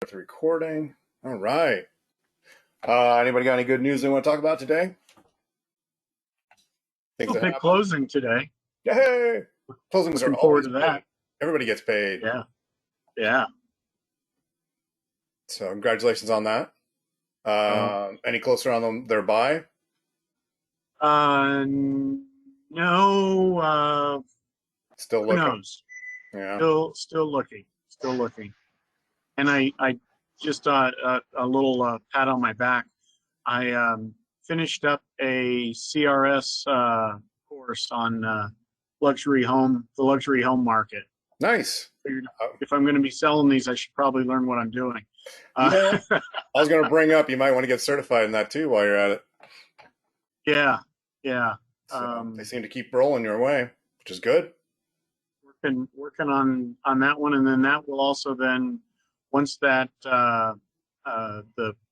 The recording. All right. Anybody got any good news they want to talk about today? Things Oh, that big happen? closing today. Yay! Closings are Looking forward always to big. that. Everybody gets paid. Yeah. Yeah. So congratulations on that. Oh. Any closer on their buy? No. Still Who looking. knows? Yeah. Still looking. Still looking. And I just a little pat on my back. I finished up a CRS course on the luxury home market. Nice. Figured Uh, if I'm going to be selling these, I should probably learn what I'm doing. Uh, yeah. I was going to bring up you might want to get certified in that too while you're at it. yeah. Yeah. So they Um, seem to keep rolling your way, which is good. working on that one, and then that will also then once that the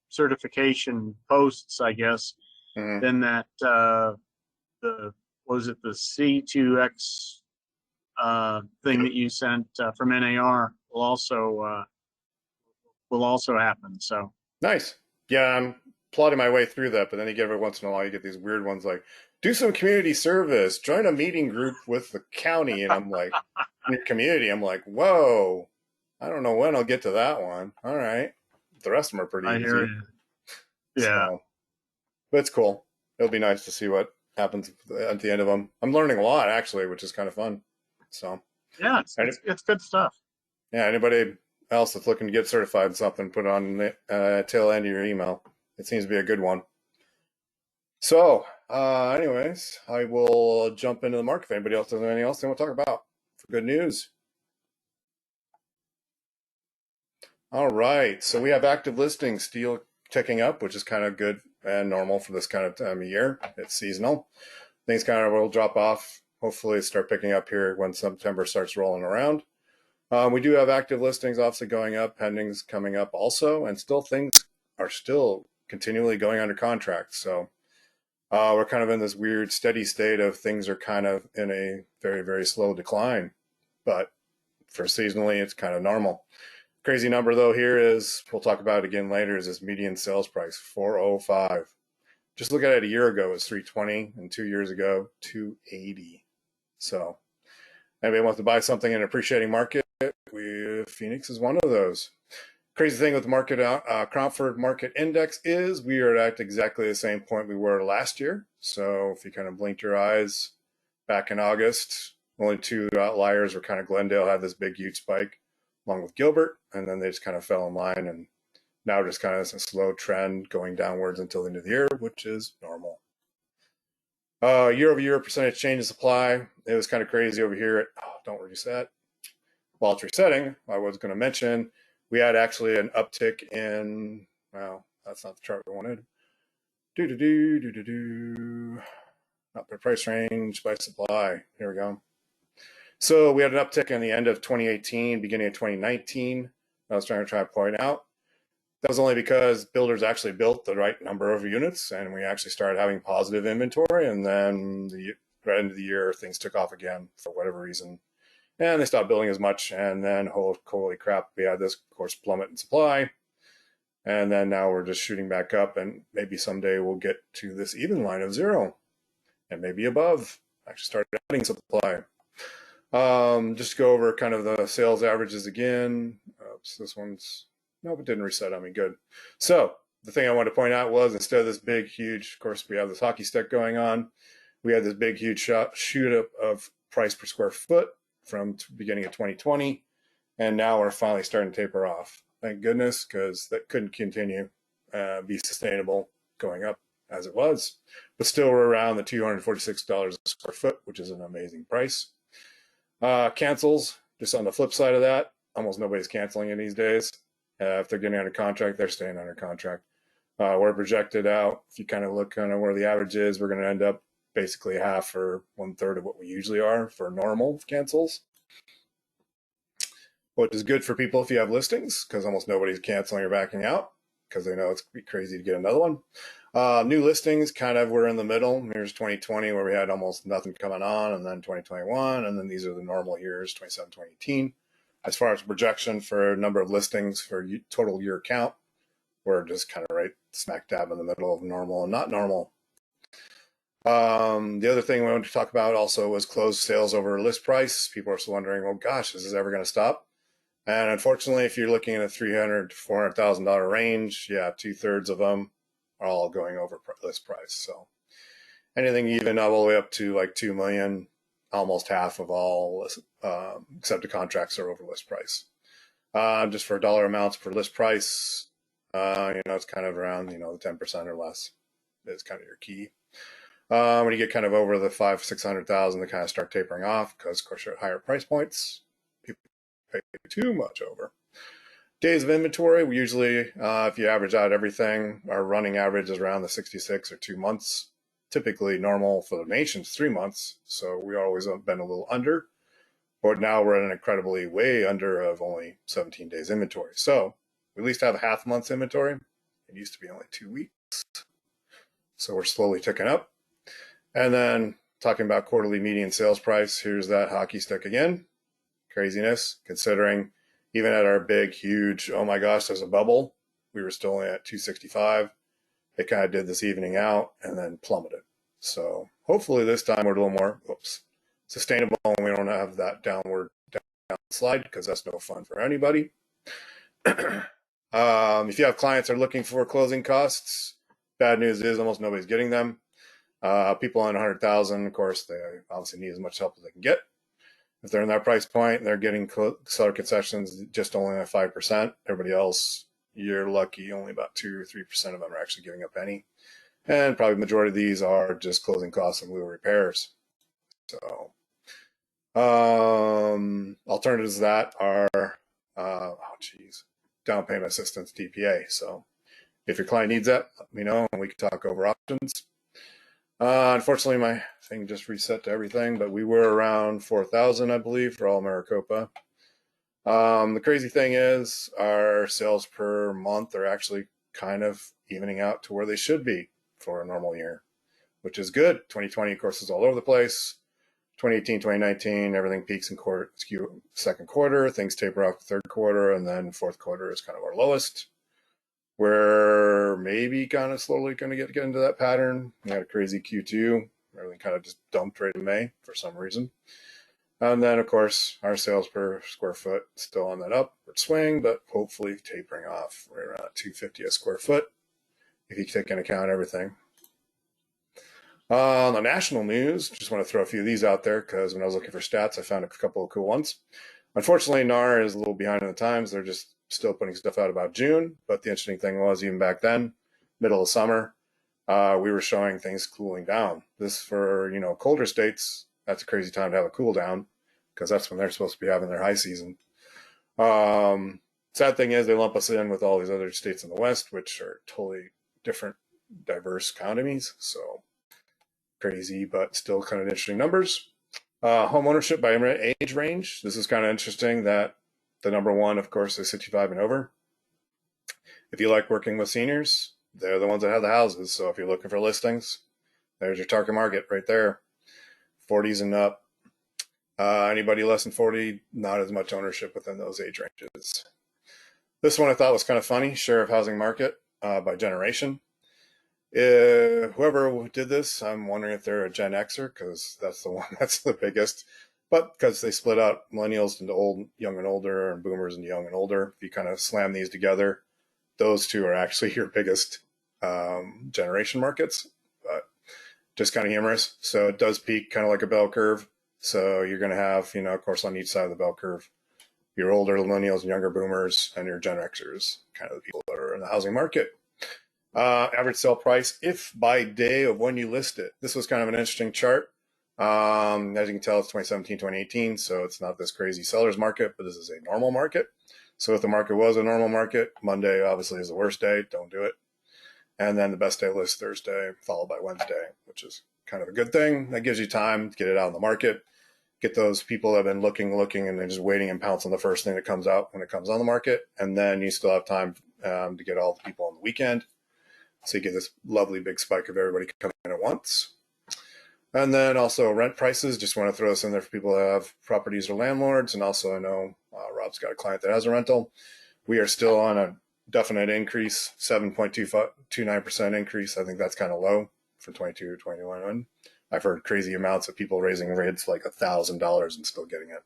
certification posts, I guess, Hmm. then that the was it the C2X thing Yep. that you sent from NAR will also happen. So Nice. Yeah, I'm plodding my way through that, but then you get every once in a while you get these weird ones like do some community service, join a meeting group with the county, and I'm like, in your community, I'm like, whoa, I don't know when I'll get to that one. All right, the rest of them are pretty I hear easy. you. Yeah. So, but it's cool. It'll be nice to see what happens at the end of them. I'm learning a lot actually, which is kind of fun. So, Yeah, any, it's good stuff. yeah, anybody else that's looking to get certified in something, put it on the tail end of your email. It seems to be a good one. So, anyways, I will jump into the market. If anybody else has anything else they want to talk about for good news. All right. So we have active listings, steel ticking up, which is kind of good and normal for this kind of time of year. It's seasonal. Things kind of will drop off. Hopefully, start picking up here when September starts rolling around. We do have active listings obviously going up, pendings coming up also, and still things are still continually going under contract. So we're kind of in this weird steady state of things are kind of in a very, very slow decline. But for seasonally, it's kind of normal. Crazy number though here is, we'll talk about it again later, is this median sales price, 405. Just look at it a year ago, it was 320, and 2 years ago, 280. So anybody wants to buy something in an appreciating market, Phoenix is one of those. Crazy thing with the market, Cromford Market Index is we are at exactly the same point we were last year. So if you kind of blinked your eyes back in August, only two outliers were kind of Glendale had this big, huge spike along with Gilbert, and then they just kind of fell in line. And now just kind of a slow trend going downwards until the end of the year, which is normal. Year over year percentage change in supply. It was kind of crazy over here at, don't reset. While it's resetting, I was going to mention we had actually an uptick in, well, that's not the chart we wanted. Not by price range, by supply. Here we go. So we had an uptick in the end of 2018, beginning of 2019. I was trying to point out. That was only because builders actually built the right number of units and we actually started having positive inventory. And then the right end of the year, things took off again for whatever reason. And they stopped building as much. And then, holy crap, we had this, of course, plummet in supply. And then now we're just shooting back up. And maybe someday we'll get to this even line of zero and maybe above. Actually start adding supply. Just to go over kind of the sales averages again. Oops, this one's, nope, it didn't reset on me. Good. So the thing I wanted to point out was instead of this big, huge, of course, we have this hockey stick going on. We had this big, huge shoot up of price per square foot from beginning of 2020. And now we're finally starting to taper off. Thank goodness, because that couldn't continue, be sustainable going up as it was. But still, we're around the $246 a square foot, which is an amazing price. Cancels, just on the flip side of that, almost nobody's canceling it these days. If they're getting under contract, they're staying under contract. We're projected out. If you kind of look kind of where the average is, we're going to end up basically half or 1/3 of what we usually are for normal cancels, which is good for people if you have listings because almost nobody's canceling or backing out because they know it's be crazy to get another one. New listings, kind of we're in the middle. Here's 2020 where we had almost nothing coming on, and then 2021, and then these are the normal years, 2017, 2018. As far as projection for number of listings for total year count, we're just kind of right smack dab in the middle of normal and not normal. The other thing we wanted to talk about also was closed sales over list price. People are still wondering, well, gosh, is this ever going to stop? And unfortunately, if you're looking at a $300,000 to $400,000 range, yeah, 2/3 of them are all going over list price. So anything even all the way up to like 2 million, almost half of all accepted contracts are over list price. Just for dollar amounts per list price, it's kind of around, the 10% or less is kind of your key. When you get kind of over the 500,000-600,000, they kind of start tapering off because, of course, you're at higher price points. People pay too much over. Days of inventory, we usually, if you average out everything, our running average is around the 66 or 2 months. Typically normal for the nation's 3 months, so we always have been a little under. But now we're at an incredibly way under of only 17 days inventory. So we at least have a half month's inventory. It used to be only 2 weeks. So we're slowly ticking up. And then talking about quarterly median sales price, here's that hockey stick again. Craziness, considering even at our big, huge, oh my gosh, there's a bubble, we were still only at 265. It kind of did this evening out and then plummeted. So hopefully this time we're a little more sustainable and we don't have that downward slide, because that's no fun for anybody. If you have clients that are looking for closing costs, bad news is almost nobody's getting them. People on 100,000, of course, they obviously need as much help as they can get. If they're in that price point, they're getting seller concessions just only at 5%. Everybody else, you're lucky, only about 2 or 3% of them are actually giving up any. And probably the majority of these are just closing costs and little repairs. So alternatives to that are, down payment assistance, DPA. So if your client needs that, let me know and we can talk over options. Unfortunately, my thing just reset to everything, but we were around 4,000, I believe, for all Maricopa. The crazy thing is our sales per month are actually kind of evening out to where they should be for a normal year, which is good. 2020, of course, is all over the place. 2018, 2019, everything peaks in second quarter, things taper off the third quarter, and then fourth quarter is kind of our lowest. We're maybe kind of slowly going to get into that pattern. We had a crazy Q2. Everything kind of just dumped right in May for some reason. And then, of course, our sales per square foot still on that upward swing, but hopefully tapering off right around $250 a square foot if you take into account everything. On the national news, just want to throw a few of these out there because when I was looking for stats, I found a couple of cool ones. Unfortunately, NAR is a little behind in the times. They're just still putting stuff out about June, but the interesting thing was even back then, middle of summer, we were showing things cooling down. This for, colder states, that's a crazy time to have a cool down because that's when they're supposed to be having their high season. Sad thing is they lump us in with all these other states in the West, which are totally different, diverse economies. So crazy, but still kind of interesting numbers. Home ownership by age range. This is kind of interesting that the number one, of course, is 65 and over. If you like working with seniors, they're the ones that have the houses. So if you're looking for listings, there's your target market right there. 40s and up. Anybody less than 40, not as much ownership within those age ranges. This one I thought was kind of funny. Share of housing market by generation. Whoever did this, I'm wondering if they're a Gen Xer, because that's the one that's the biggest. But because they split out millennials into old, young and older, and boomers into young and older, if you kind of slam these together, those two are actually your biggest generation markets. But just kind of humorous. So it does peak kind of like a bell curve. So you're going to have, of course, on each side of the bell curve, your older millennials and younger boomers, and your Gen Xers, kind of the people that are in the housing market. Average sale price, if by day of when you list it. This was kind of an interesting chart. As you can tell, it's 2017, 2018, so it's not this crazy seller's market, but this is a normal market. So if the market was a normal market, Monday obviously is the worst day, don't do it. And then the best day list Thursday, followed by Wednesday, which is kind of a good thing. That gives you time to get it out in the market, get those people that have been looking, and they're just waiting and pounce on the first thing that comes out when it comes on the market. And then you still have time to get all the people on the weekend. So you get this lovely big spike of everybody coming in at once. And then also rent prices. Just want to throw this in there for people that have properties or landlords. And also I know Rob's got a client that has a rental. We are still on a definite increase, 7.29% increase. I think that's kind of low for 22 to 21. I've heard crazy amounts of people raising rates like $1,000 and still getting it.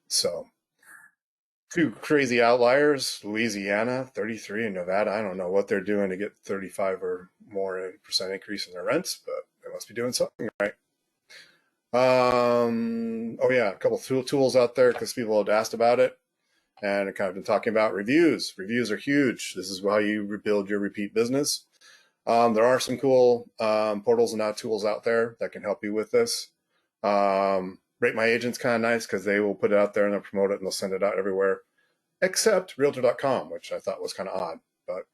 So two crazy outliers, Louisiana, 33, and Nevada. I don't know what they're doing to get 35 or more percent increase in their rents, but they must be doing something right. Oh yeah, a couple tools out there because people had asked about it, and I kind of been talking about reviews. Reviews are huge. This is how you rebuild your repeat business. There are some cool portals and tools out there that can help you with this. Rate My Agent's kind of nice because they will put it out there and they'll promote it and they'll send it out everywhere, except Realtor.com, which I thought was kind of odd. But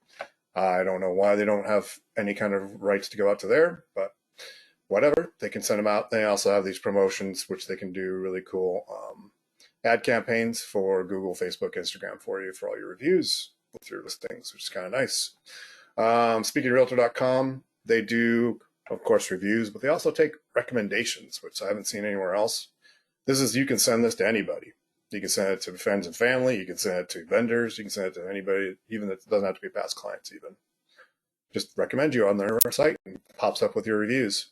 I don't know why they don't have any kind of rights to go out to there, but whatever. They can send them out. They also have these promotions, which they can do really cool ad campaigns for Google, Facebook, Instagram for you for all your reviews with your listings, which is kind of nice. Speaking of Realtor.com, they do, of course, reviews, but they also take recommendations, which I haven't seen anywhere else. You can send this to anybody. You can send it to friends and family. You can send it to vendors. You can send it to anybody, even that doesn't have to be past clients even. Just recommend you on their site and it pops up with your reviews.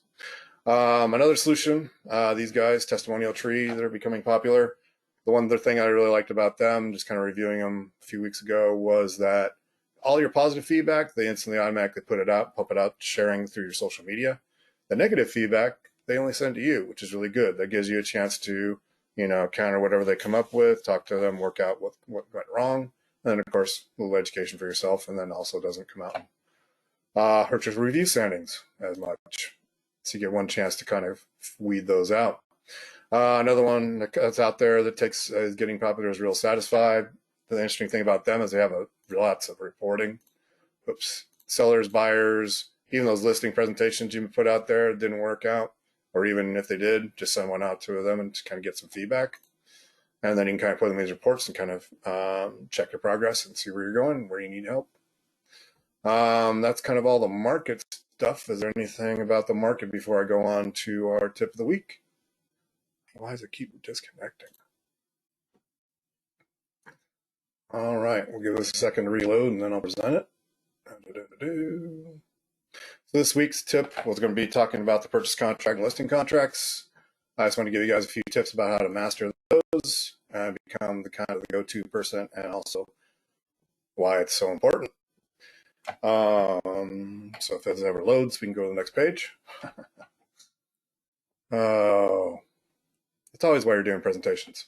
Another solution, these guys, Testimonial Tree, they're becoming popular. The one other thing I really liked about them, just kind of reviewing them a few weeks ago, was that all your positive feedback, they instantly automatically put it out, pump it out, sharing through your social media. The negative feedback, they only send to you, which is really good. That gives you a chance to, counter whatever they come up with, talk to them, work out what went wrong. And then, of course, a little education for yourself, and then also doesn't come out hurt your review standings as much. So you get one chance to kind of weed those out. Another one that's out there that is getting popular is Real Satisfied. The interesting thing about them is they have lots of reporting. Sellers, buyers, even those listing presentations you put out there didn't work out, or even if they did, just send one out to them and to kind of get some feedback. And then you can kind of put in these reports and kind of check your progress and see where you're going, where you need help. That's kind of all the market stuff. Is there anything about the market before I go on to our tip of the week? Why does it keep disconnecting? All right, we'll give this a second to reload and then I'll present it. So this week's tip was going to be talking about the purchase contract and listing contracts. I just want to give you guys a few tips about how to master those and become the kind of the go-to person, and also why it's so important. So if this ever loads, we can go to the next page. Oh, it's always why you're doing presentations.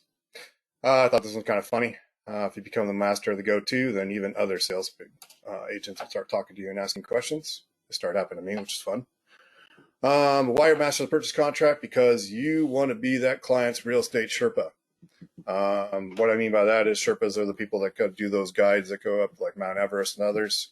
I thought this was kind of funny. If you become the master of the go-to, then even other sales agents will start talking to you and asking questions. It started happening to me, which is fun. Why you're master of the purchase contract? Because you want to be that client's real estate Sherpa. What I mean by that is Sherpas are the people that do those guides that go up like Mount Everest and others.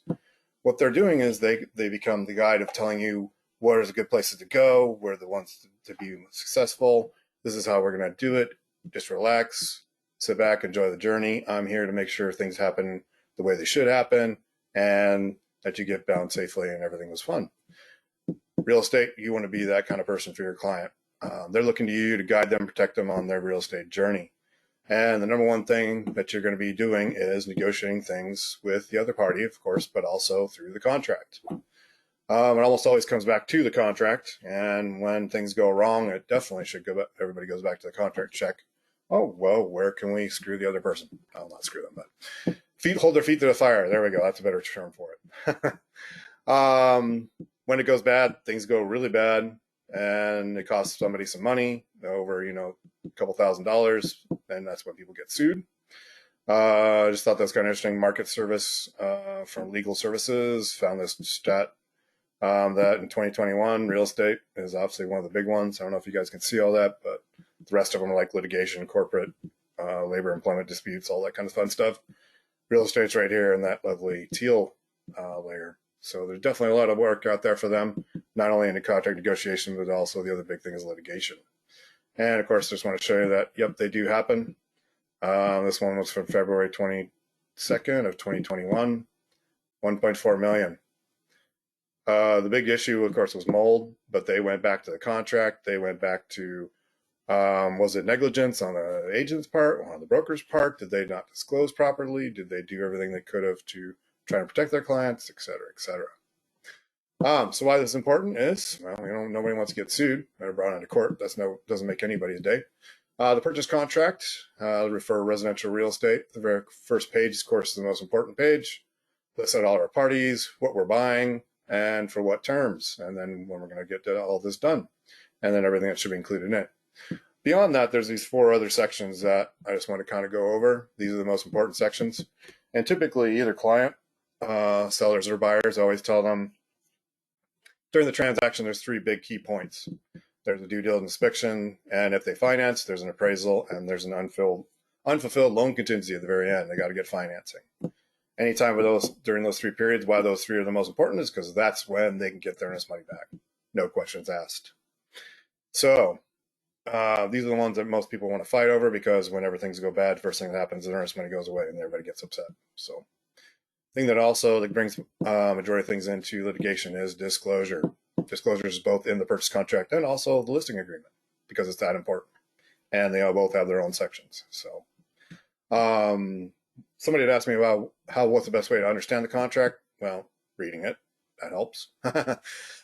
What they're doing is they become the guide of telling you where is the good places to go, where are the ones to be successful. This is how we're going to do it. Just relax, sit back, enjoy the journey. I'm here to make sure things happen the way they should happen and that you get bound safely and everything was fun. Real estate, you want to be that kind of person for your client. They're looking to you to guide them, protect them on their real estate journey. And the number one thing that you're going to be doing is negotiating things with the other party, of course, but also through the contract. It almost always comes back to the contract. And when things go wrong, it definitely should go back. Everybody goes back to the contract, check. Oh, well, where can we screw the other person? I'll not screw them, but hold their feet to the fire. There we go. That's a better term for it. When it goes bad, things go really bad and it costs somebody some money over, a couple $1,000s, and that's when people get sued. I just thought that was kind of interesting. Market Service from Legal Services found this stat that in 2021, real estate is obviously one of the big ones. I don't know if you guys can see all that, but the rest of them are like litigation, corporate, labor, employment disputes, all that kind of fun stuff. Real estate's right here in that lovely teal layer. So there's definitely a lot of work out there for them, not only in the contract negotiation, but also the other big thing is litigation. And of course, just want to show you that, yep, they do happen. This one was from February 22nd of 2021, 1.4 million. The big issue, of course, was mold, but they went back to the contract. They went back to Was it negligence on the agent's part or on the broker's part? Did they not disclose properly? Did they do everything they could have to try and protect their clients, et cetera, et cetera? So why this is important is, well, nobody wants to get sued or brought into court. Doesn't make anybody's day. The purchase contract, refer residential real estate. The very first page, of course, is the most important page. Lists out all our parties, what we're buying, and for what terms, and then when we're going to get all this done, and then everything that should be included in it. Beyond that, there's these 4 other sections that I just want to kind of go over. These are the most important sections. And typically either client, sellers, or buyers always tell them during the transaction, there's 3 big key points. There's a due diligence inspection, and if they finance, there's an appraisal, and there's an unfulfilled loan contingency at the very end. They got to get financing. Anytime during those 3 periods, why those 3 are the most important is because that's when they can get their earnest money back. No questions asked. So these are the ones that most people want to fight over, because whenever things go bad, first thing that happens is earnest money goes away and everybody gets upset. So thing that also brings majority of things into litigation is disclosure. Disclosure is both in the purchase contract and also the listing agreement, because it's that important. And they all both have their own sections. So somebody had asked me about what's the best way to understand the contract. Well, reading it, that helps.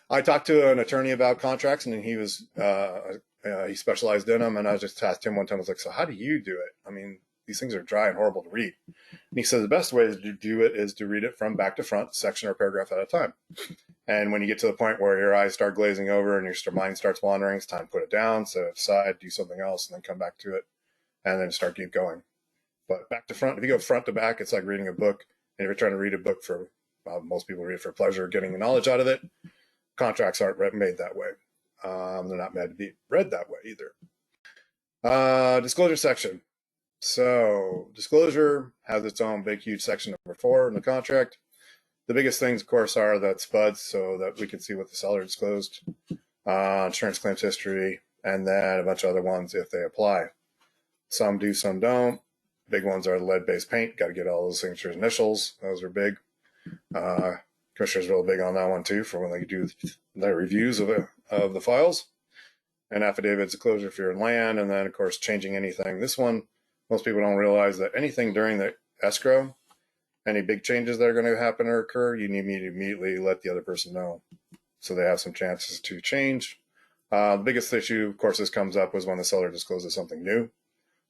I talked to an attorney about contracts, and he was he specialized in them, and I just asked him one time, I was like, so how do you do it? I mean, these things are dry and horrible to read. And he said the best way to do it is to read it from back to front, section or paragraph at a time. And when you get to the point where your eyes start glazing over and your mind starts wandering, it's time to put it down, set it aside, do something else, and then come back to it, and then keep going. But back to front, if you go front to back, it's like reading a book. And if you're trying to read a book most people read it for pleasure, getting the knowledge out of it. Contracts aren't made that way. They're not meant to be read that way either. Disclosure section. So disclosure has its own big, huge section, number 4 in the contract. The biggest things, of course, are that SPUDs, so that we can see what the seller disclosed, insurance claims history, and then a bunch of other ones if they apply. Some do, some don't. Big ones are lead-based paint. Got to get all those signatures, initials. Those are big. Commissioner's real big on that one too, for when they do their reviews of the files. And affidavits of closure if you're in land, and then of course changing anything. This one, most people don't realize that anything during the escrow, any big changes that are going to happen or occur, you need me to immediately let the other person know, so they have some chances to change. The biggest issue, of course, this comes up was when the seller discloses something new,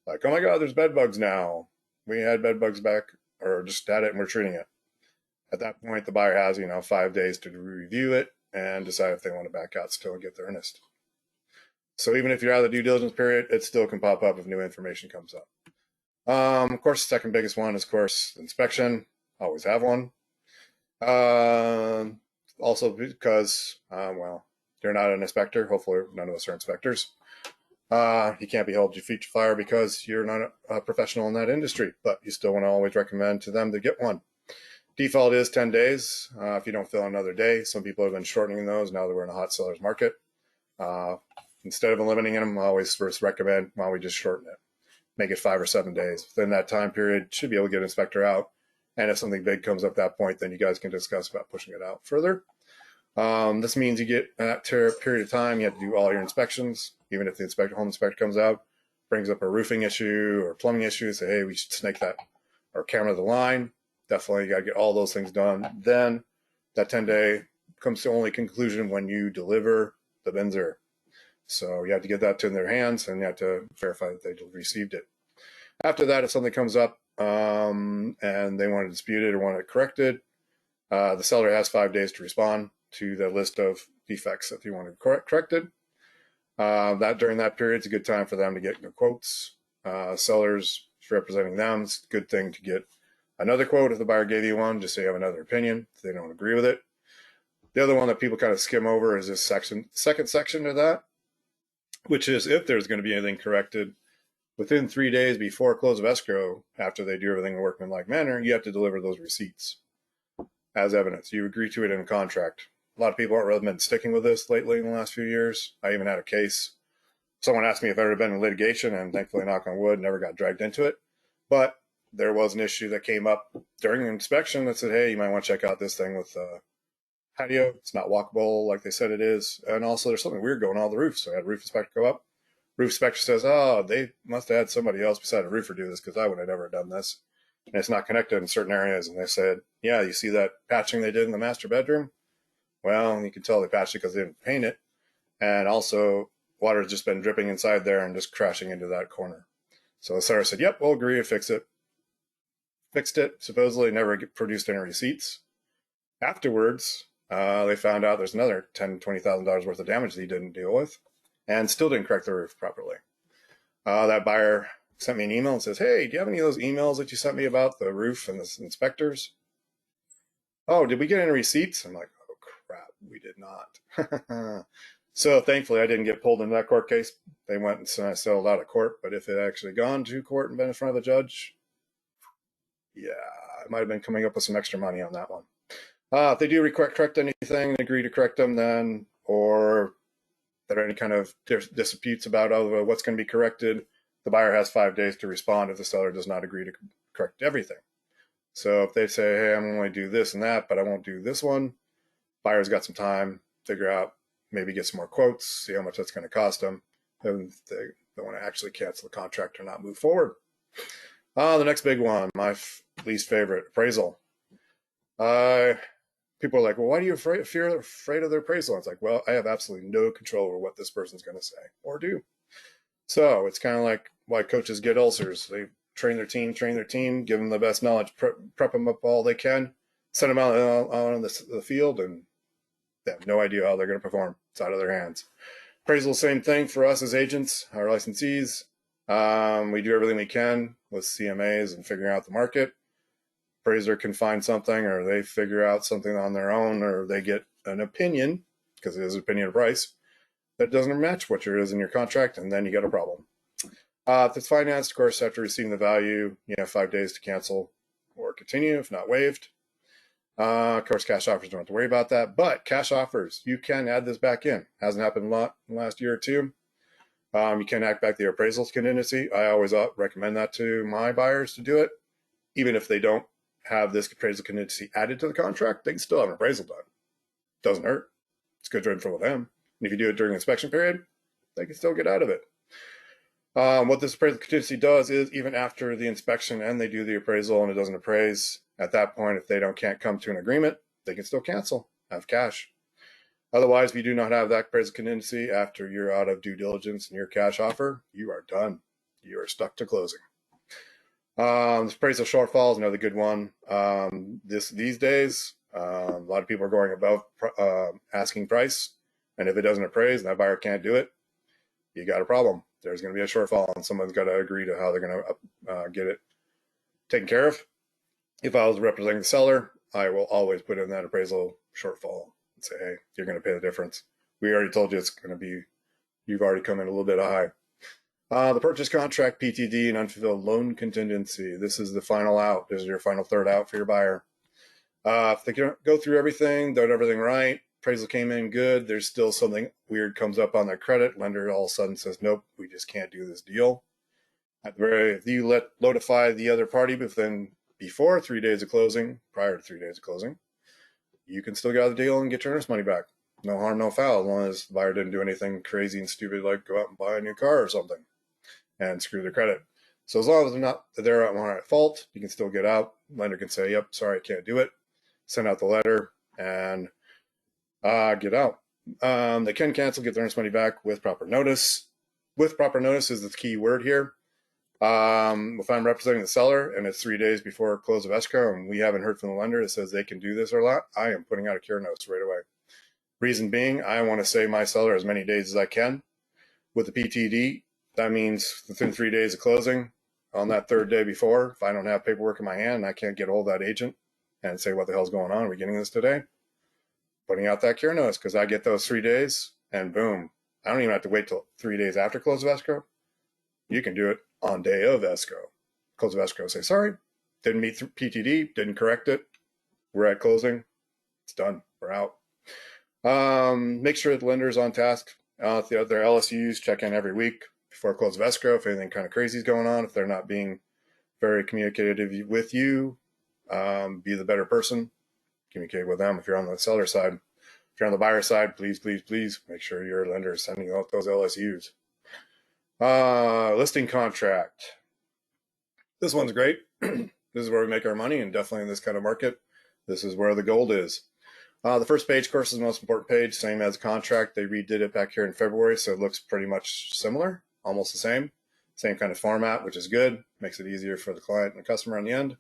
like, oh my God, there's bed bugs now. We had bed bugs back, or just had it and we're treating it. At that point, the buyer has 5 days to review it and decide if they want to back out still and get their earnest. So even if you're out of the due diligence period, it still can pop up if new information comes up. Of course, the second biggest one is, of course, inspection. Always have one. Also because, you're not an inspector. Hopefully none of us are inspectors. You can't be held to feet to fire because you're not a professional in that industry, but you still want to always recommend to them to get one. Default is 10 days. If you don't fill another day, some people have been shortening those now that we're in a hot seller's market. Instead of eliminating them, I always first recommend, why don't we just shorten it? Make it 5 or 7 days. Within that time period, should be able to get an inspector out. And if something big comes up at that point, then you guys can discuss about pushing it out further. This means you get that period of time, you have to do all your inspections. Even if the home inspector comes out, brings up a roofing issue or plumbing issue, say, hey, we should snake that or camera the line. Definitely got to get all those things done. Then that 10-day comes to only conclusion when you deliver the Binzer. So you have to get that to their hands, and you have to verify that they received it. After that, if something comes up and they want to dispute it or want it corrected, the seller has 5 days to respond to the list of defects that you want to corrected. During that period, it's a good time for them to get quotes. Sellers representing them, it's a good thing to get another quote if the buyer gave you one, just so you have another opinion if they don't agree with it. The other one that people kind of skim over is this second section of that, which is if there's going to be anything corrected within 3 days before close of escrow, after they do everything in a workmanlike manner, you have to deliver those receipts as evidence. You agree to it in a contract. A lot of people aren't really been sticking with this lately in the last few years. I even had a case. Someone asked me if I'd ever been in litigation, and thankfully, knock on wood, never got dragged into it. But there was an issue that came up during the inspection that said, hey, you might want to check out this thing with patio. It's not walkable like they said it is. And also there's something weird going on the roof. So I had a roof inspector go up, Roof inspector says, oh, they must have had somebody else beside a roofer do this because I would have never done this. And it's not connected in certain areas. And they said, yeah, you see that patching they did in the master bedroom? Well, you can tell they patched it because they didn't paint it. And also, water has just been dripping inside there and just crashing into that corner. So the seller said, yep, we'll agree to fix it. Fixed it, supposedly never produced any receipts. Afterwards, they found out there's another $10,000, $20,000 worth of damage that he didn't deal with and still didn't correct the roof properly. That buyer sent me an email and says, hey, do you have any of those emails that you sent me about the roof and the inspectors? Oh, did we get any receipts? I'm like, oh, crap, we did not. So thankfully, I didn't get pulled into that court case. They went and settled out of court. But if it had actually gone to court and been in front of the judge, yeah, I might have been coming up with some extra money on that one. If they do correct anything, agree to correct them then, or there are any kind of disputes about what's going to be corrected, the buyer has 5 days to respond if the seller does not agree to correct everything. So if they say, hey, I'm going to do this and that, but I won't do this one, buyer's got some time, figure out, maybe get some more quotes, see how much that's going to cost them, and they want to actually cancel the contract or not move forward. The next big one, my least favorite, appraisal. People are like, well, why do you afraid of their appraisal? It's like, well, I have absolutely no control over what this person's going to say or do. So it's kind of like why coaches get ulcers. They train their team, give them the best knowledge, prep them up all they can, send them out on the field, and they have no idea how they're going to perform. It's out of their hands. Appraisal, same thing for us as agents, our licensees. We do everything we can with CMAs and figuring out the market. Appraiser can find something, or they figure out something on their own, or they get an opinion, because it is an opinion of price, that doesn't match what is in your contract, and then you get a problem. If it's financed, of course, after receiving the value, you have 5 days to cancel or continue, if not waived. Of course, cash offers don't have to worry about that, but cash offers, you can add this back in. Hasn't happened a lot in the last year or two. You can add back the appraisal contingency. I always recommend that to my buyers to do it. Even if they don't have this appraisal contingency added to the contract, they can still have an appraisal done. Doesn't hurt. It's good for them. And if you do it during the inspection period, they can still get out of it. What this appraisal contingency does is, even after the inspection and they do the appraisal and it doesn't appraise, at that point, if they can't come to an agreement, they can still cancel, have cash. Otherwise, if you do not have that appraisal contingency after you're out of due diligence and your cash offer, you are done. You are stuck to closing. Appraisal shortfall is another good one. These days, a lot of people are going above asking price, and if it doesn't appraise and that buyer can't do it, you got a problem. There's going to be a shortfall, and someone's got to agree to how they're going to get it taken care of. If I was representing the seller, I will always put in that appraisal shortfall and say, hey, you're going to pay the difference. We already told you it's going to be, you've already come in a little bit high. The purchase contract, PTD, and unfulfilled loan contingency. This is the final out. This is your final third out for your buyer. If they go through everything, done everything right, appraisal came in good, there's still something weird comes up on their credit, lender all of a sudden says, nope, we just can't do this deal. If you notify the other party before 3 days of closing, prior to 3 days of closing, you can still get out of the deal and get your earnest money back. No harm, no foul, as long as the buyer didn't do anything crazy and stupid like go out and buy a new car or something and screw their credit. So as long as they're not at fault, you can still get out. Lender can say, yep, sorry, I can't do it. Send out the letter and get out. They can cancel, get their earnest money back with proper notice. With proper notice is the key word here. If I'm representing the seller and it's 3 days before close of escrow and we haven't heard from the lender that says they can do this or not, I am putting out a cure notice right away. Reason being, I want to save my seller as many days as I can. With the PTD, that means within 3 days of closing, on that third day before, if I don't have paperwork in my hand and I can't get a hold of that agent and say, what the hell's going on? Are we getting this today? Putting out that cure notice, because I get those 3 days and boom. I don't even have to wait till 3 days after close of escrow. You can do it on day of escrow. Close of escrow, say, sorry, didn't meet PTD, didn't correct it. We're at closing. It's done. We're out. Make sure the lender's on task. If the other LSUs, check in every week before close of escrow if anything kind of crazy is going on. If they're not being very communicative with you, be the better person. Communicate with them. If you're on the seller side, if you're on the buyer side, please, please, please make sure your lender is sending out those LSUs. Listing contract. This one's great. This is where we make our money, and definitely in this kind of market, this is where the gold is. The first page, of course, is the most important page, same as a contract. They redid it back here in February, so it looks pretty much similar, almost the same kind of format, which is good. Makes it easier for the client and the customer on the end.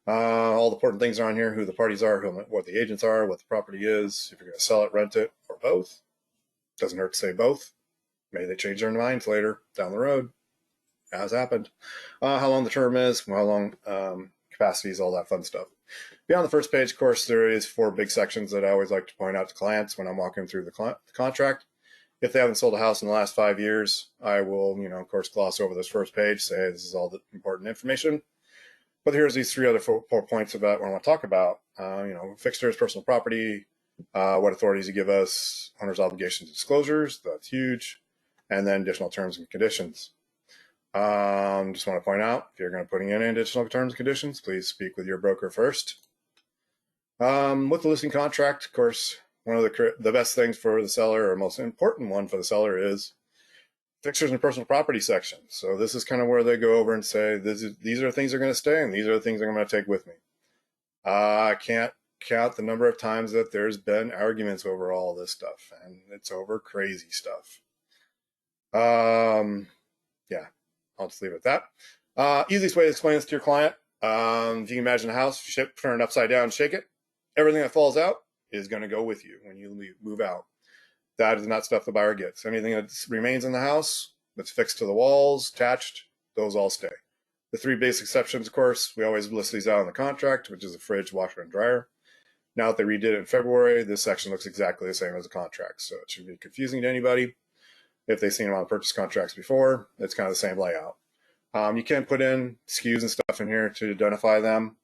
All the important things are on here: who the parties are, what the agents are, what the property is, if you're going to sell it, rent it, or both. Doesn't hurt to say both. Maybe they change their minds later down the road, as happened. How long the term is, how long capacities, all that fun stuff. Beyond the first page, of course, there is 4 big sections that I always like to point out to clients when I'm walking through the contract. If they haven't sold a house in the last 5 years, I will, of course, gloss over this first page, say hey, this is all the important information. But here's these 3 other 4 points about what I want to talk about. Fixtures, personal property, what authorities you give us, owner's obligations and disclosures, that's huge, and then additional terms and conditions. Just want to point out, if you're going to put in any additional terms and conditions, please speak with your broker first. With the listing contract, of course, one of the best things for the seller, or most important one for the seller, is fixtures and personal property section. So this is kind of where they go over and say, these are the things that are going to stay, and these are the things I'm going to take with me. I can't count the number of times that there's been arguments over all this stuff, and it's over crazy stuff. Yeah, I'll just leave it at that. Easiest way to explain this to your client, if you can imagine a house, turn it upside down, shake it, everything that falls out is going to go with you when you move out. That is not stuff the buyer gets. Anything that remains in the house that's fixed to the walls, attached, those all stay. The 3 basic exceptions, of course, we always list these out in the contract, which is a fridge, washer, and dryer. Now that they redid it in February, this section looks exactly the same as a contract, so it should be confusing to anybody. If they've seen them on purchase contracts before, it's kind of the same layout. You can put in SKUs and stuff in here to identify them.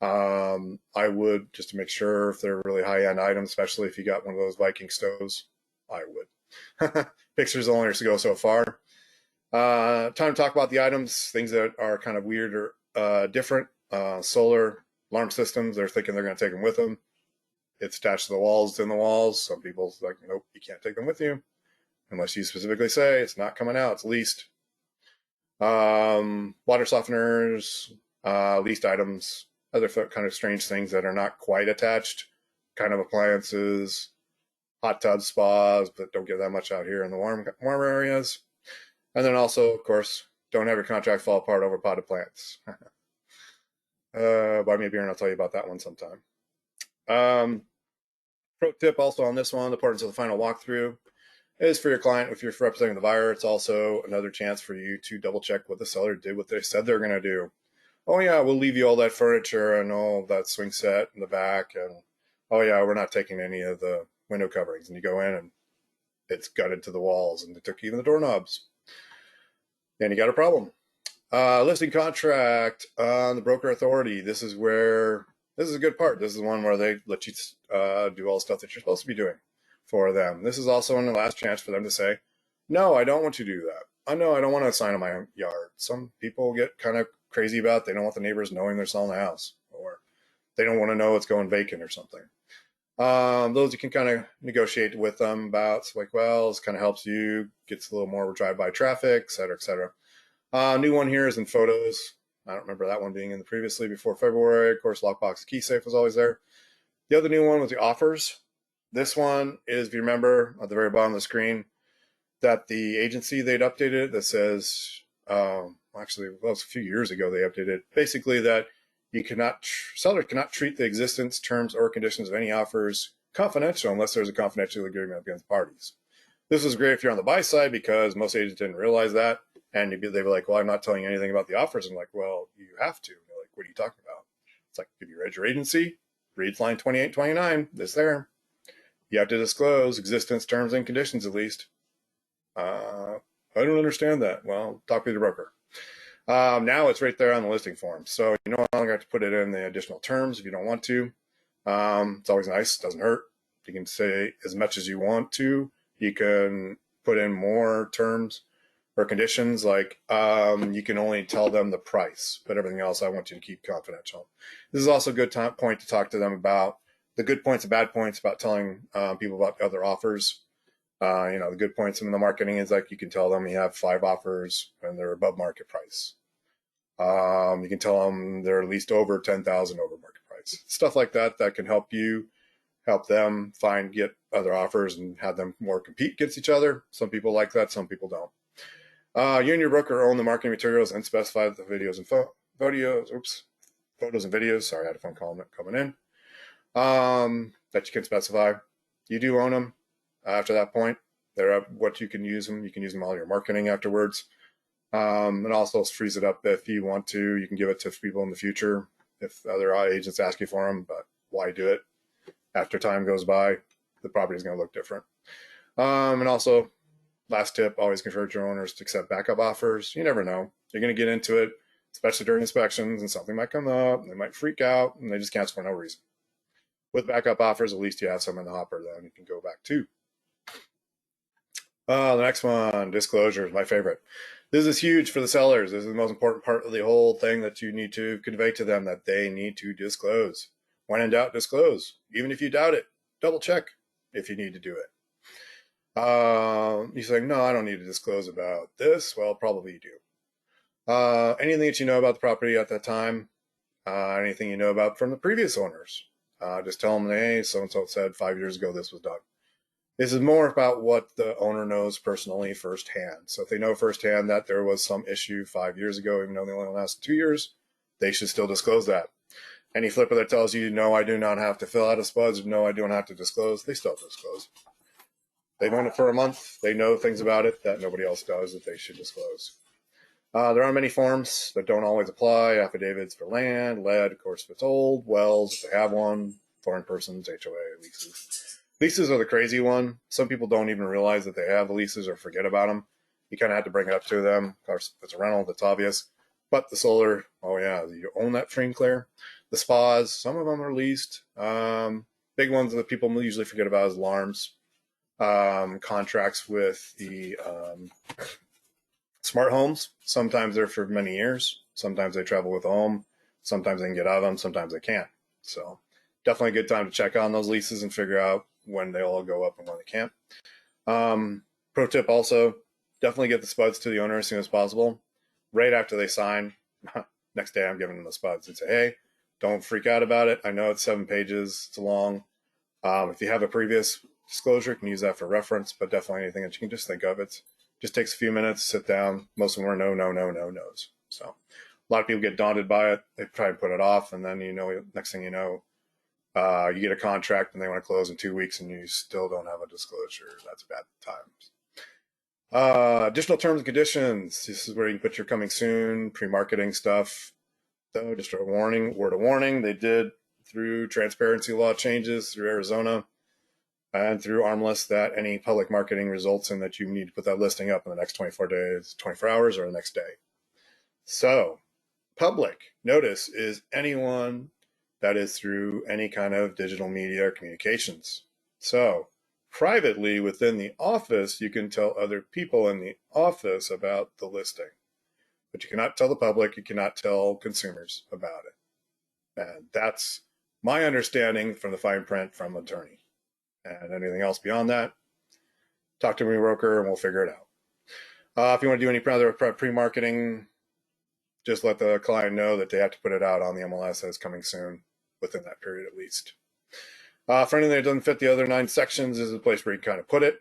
I would, just to make sure if they're really high-end items, especially if you got one of those Viking stoves, I would. Pictures only go so far. Time to talk about the items, things that are kind of weird or different. Solar alarm systems, they're thinking they're going to take them with them. It's attached to the walls, it's in the walls. Some people's like, nope, you can't take them with you. Unless you specifically say it's not coming out, it's leased. Water softeners, leased items, other kind of strange things that are not quite attached, kind of appliances, hot tubs, spas, but don't get that much out here in the warmer areas. And then also, of course, don't have your contract fall apart over potted plants. Buy me a beer and I'll tell you about that one sometime. Pro tip also on this one, the importance of the final walkthrough is for your client. If you're representing the buyer, it's also another chance for you to double check what the seller did, what they said they're going to do. Oh yeah, we'll leave you all that furniture and all that swing set in the back, and oh yeah, we're not taking any of the window coverings. And you go in and it's gutted to the walls, and they took even the doorknobs. Then you got a problem. Listing contract on the broker authority. This is a good part. This is the one where they let you do all the stuff that you're supposed to be doing for them. This is also the last chance for them to say, no, I don't want you to do that. No, I don't want to sign on my yard. Some people get kind of crazy about it. They don't want the neighbors knowing they're selling the house, or they don't want to know it's going vacant or something. Those you can kind of negotiate with them about. It's like, well, this kind of helps you, gets a little more drive-by traffic, et cetera, et cetera. New one here is in photos. I don't remember that one being in the previously before February. Of course, lockbox key safe was always there. The other new one was the offers. This one is, if you remember, at the very bottom of the screen, that the agency, they'd updated it that says, actually, well, it was a few years ago they updated it, basically that you seller cannot treat the existence, terms, or conditions of any offers confidential unless there's a confidential agreement between the parties. This is great if you're on the buy side, because most agents didn't realize that. And they were like, well, I'm not telling you anything about the offers. I'm like, well, you have to. And they're like, what are you talking about? It's like, if you read your agency, read line 28, 29, it's there. You have to disclose existence, terms, and conditions at least. I don't understand that. Well, talk with your broker. Now it's right there on the listing form. So you no longer have to put it in the additional terms if you don't want to. It's always nice. It doesn't hurt. You can say as much as you want to. You can put in more terms or conditions, like you can only tell them the price, but everything else I want you to keep confidential. This is also a good point to talk to them about the good points and bad points about telling people about other offers. The good points in the marketing is like you can tell them you have 5 offers and they're above market price. You can tell them they're at least over 10,000 over market price. Stuff like that that can help them get other offers and have them more compete against each other. Some people like that, some people don't. You and your broker own the marketing materials and specify the photos and videos. Sorry, I had a phone call coming in. That you can specify. You do own them. After that point, they're what you can use them. You can use them all your marketing afterwards. And also frees it up if you want to. You can give it to people in the future if other agents ask you for them. But why do it? After time goes by, the property is going to look different. And also, last tip: always encourage your owners to accept backup offers. You never know. You're going to get into it, especially during inspections, and something might come up. And they might freak out, and they just cancel for no reason. With backup offers, at least you have some in the hopper that you can go back to. The next one, disclosures, my favorite. This is huge for the sellers. This is the most important part of the whole thing that you need to convey to them, that they need to disclose. When in doubt, disclose. Even if you doubt it, double check if you need to do it. You're saying, no, I don't need to disclose about this. Well, probably you do. Anything that you know about the property at that time, anything you know about from the previous owners, just tell them, hey, so-and-so said 5 years ago this was done. This is more about what the owner knows personally firsthand. So if they know firsthand that there was some issue 5 years ago, even though they only lasted 2 years, they should still disclose that. Any flipper that tells you, no, I do not have to fill out a SPUDS, no, I don't have to disclose, they still disclose. They've owned it for a month. They know things about it that nobody else does that they should disclose. There are many forms that don't always apply. Affidavits for land, lead, of course, if it's old, wells, if they have one, foreign persons, HOA, leases. Leases are the crazy one. Some people don't even realize that they have the leases or forget about them. You kind of have to bring it up to them. Of course, if it's a rental, that's obvious. But the solar, oh yeah, you own that free and clear. The spas, some of them are leased. Big ones that people usually forget about is alarms. Contracts with the smart homes. Sometimes they're for many years. Sometimes they travel with the home. Sometimes they can get out of them. Sometimes they can't. So definitely a good time to check on those leases and figure out when they all go up and when they can't. Pro tip also, definitely get the SPUDS to the owner as soon as possible. Right after they sign, next day I'm giving them the SPUDS and say, hey, don't freak out about it. I know it's 7 pages. It's long. If you have a previous disclosure, you can use that for reference, but definitely anything that you can just think of. It just takes a few minutes, sit down. Most of them are no, no, no, no, no's. So a lot of people get daunted by it. They try and put it off, and then next thing you know, you get a contract and they want to close in 2 weeks and you still don't have a disclosure. That's bad times. Additional terms and conditions. This is where you can put your coming soon, pre-marketing stuff. So just a warning, word of warning, they did through transparency law changes through Arizona and through Armless that any public marketing results in that you need to put that listing up in the next 24 hours or the next day. So public notice is anyone that is through any kind of digital media or communications. So privately within the office, you can tell other people in the office about the listing, but you cannot tell the public, you cannot tell consumers about it. And that's my understanding from the fine print from attorney. And anything else beyond that, talk to your broker and we'll figure it out. If you want to do any other pre-marketing, just let the client know that they have to put it out on the MLS as coming soon within that period at least. For anything that doesn't fit the other 9 sections, this is a place where you kind of put it.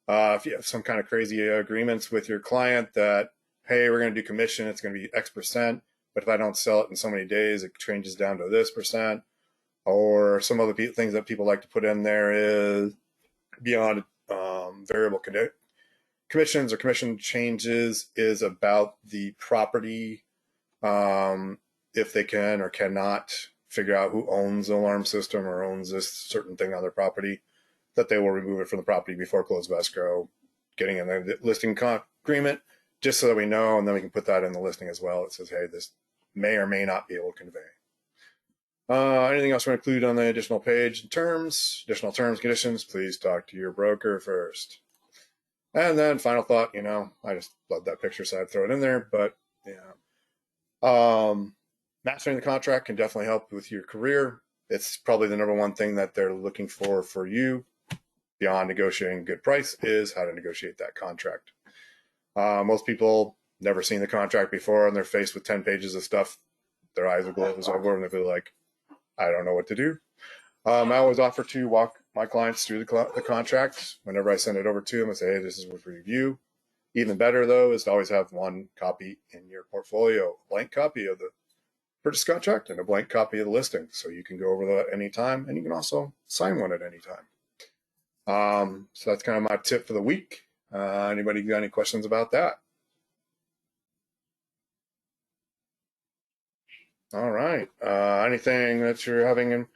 If you have some kind of crazy agreements with your client that, hey, we're going to do commission, it's going to be X percent, but if I don't sell it in so many days, it changes down to this percent. Or some other things that people like to put in there is beyond variable commissions or commission changes is about the property. If they can or cannot figure out who owns the alarm system or owns this certain thing on their property, that they will remove it from the property before close of escrow, getting in the listing agreement, just so that we know, and then we can put that in the listing as well. It says, hey, this may or may not be able to convey. Anything else we include on the additional page? Additional terms, conditions, please talk to your broker first. And then final thought, I just love that picture, so I'd throw it in there, but mastering the contract can definitely help with your career. It's probably the number one thing that they're looking for you. beyond negotiating a good price is how to negotiate that contract. Most people never seen the contract before and they're faced with 10 pages of stuff. Their eyes will glaze over and they feel like, I don't know what to do. I always offer to walk my clients through the contract whenever I send it over to them and say, hey, this is for review. Even better, though, is to always have one copy in your portfolio, a blank copy of the purchase contract and a blank copy of the listing. So you can go over that anytime, and you can also sign one at any time. So that's kind of my tip for the week. Anybody got any questions about that? All right. Anything that you're having in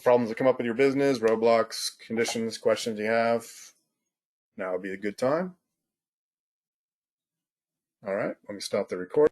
problems that come up with your business, roadblocks, conditions, questions you have, now would be a good time. All right, let me stop the recording.